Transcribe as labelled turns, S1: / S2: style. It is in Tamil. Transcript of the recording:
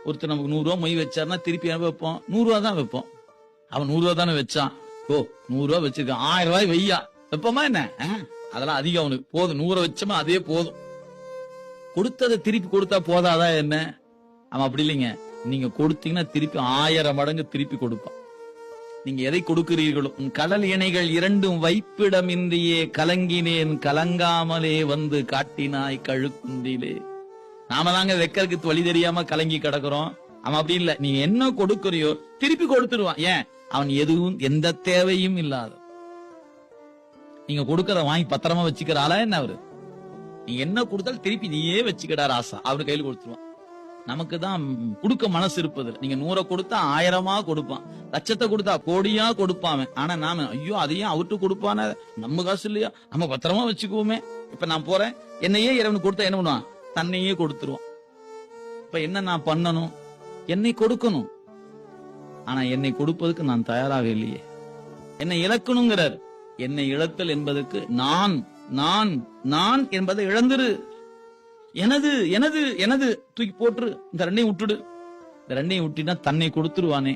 S1: ஒருத்தர் நமக்கு 100 ரூபா மொய் வச்சாருன்னா திருப்பி என்ன வைப்போம்? 100 ரூபா தான் வைப்போம். அவன் 100 ரூபா தானே வச்சான். 100 ரூபா வச்சிருக்கான், 1000 ரூபாய் வையா வைப்போமா என்ன? அதெல்லாம் அதிகம், அவனுக்கு போதும். 100 வச்சோமா அதே போதும். கொடுத்ததை திருப்பி கொடுத்தா போதாதான் என்ன? அவன் அப்படி இல்லைங்க. நீங்க கொடுத்தீங்கன்னா திருப்பி 1000 மடங்கு திருப்பி கொடுப்பான். நீங்க எதை கொடுக்கிறீர்களோ. கடல் இணைகள் இரண்டும் வைப்பிடமின்றியே கலங்கினேன், கலங்காமலே வந்து காட்டினாய் கழுக்குந்திலே. நாம தாங்க வெக்கருக்கு வழி தெரியாம கலங்கி கிடக்குறோம். அவன் அப்படி இல்ல. நீங்க என்ன கொடுக்கறியோ திருப்பி கொடுத்துருவான். ஏன்? அவன் எதுவும் எந்த தேவையும் இல்லாத. நீங்க கொடுக்கறத வாங்கி பத்திரமா வச்சுக்கிற ஆளா என்ன அவரு? நீங்க என்ன கொடுத்தாலும் திருப்பி நீயே வச்சுக்கிடா ராசா, அவரு கையில் கொடுத்துருவான். நமக்கு தான் கொடுக்க மனசு இருப்பது. நீங்க 100 கொடுத்தா 1000 கொடுப்பான், லட்சத்தை கொடுத்தா கோடியா கொடுப்பான். ஆனா நாம ஐயோ அதையும் அவர்கிட்ட கொடுப்பான, நம்ம காசு இல்லையா, நம்ம பத்திரமா வச்சுக்குவோமே. இப்ப நான் போறேன், என்னையே இறைவனுக்கு கொடுத்தா என்ன பண்ணுவான்? தன்னையே கொடுத்துருவான். இப்ப என்ன நான் பண்ணணும்? என்னை கொடுக்கணும். ஆனா என்னை கொடுப்பதற்கு நான் தயாராக இல்லையே. என்னை இழக்கணுங்கிறார். என்னை இழத்தல் என்பதற்கு நான் நான் நான் என்பதை இழந்துரு. எனது எனது எனது தூக்கி போட்டுரு. இந்த ரெண்டையும் விட்டுடு. இந்த ரெண்டையும் விட்டினா தன்னை கொடுத்துருவானே.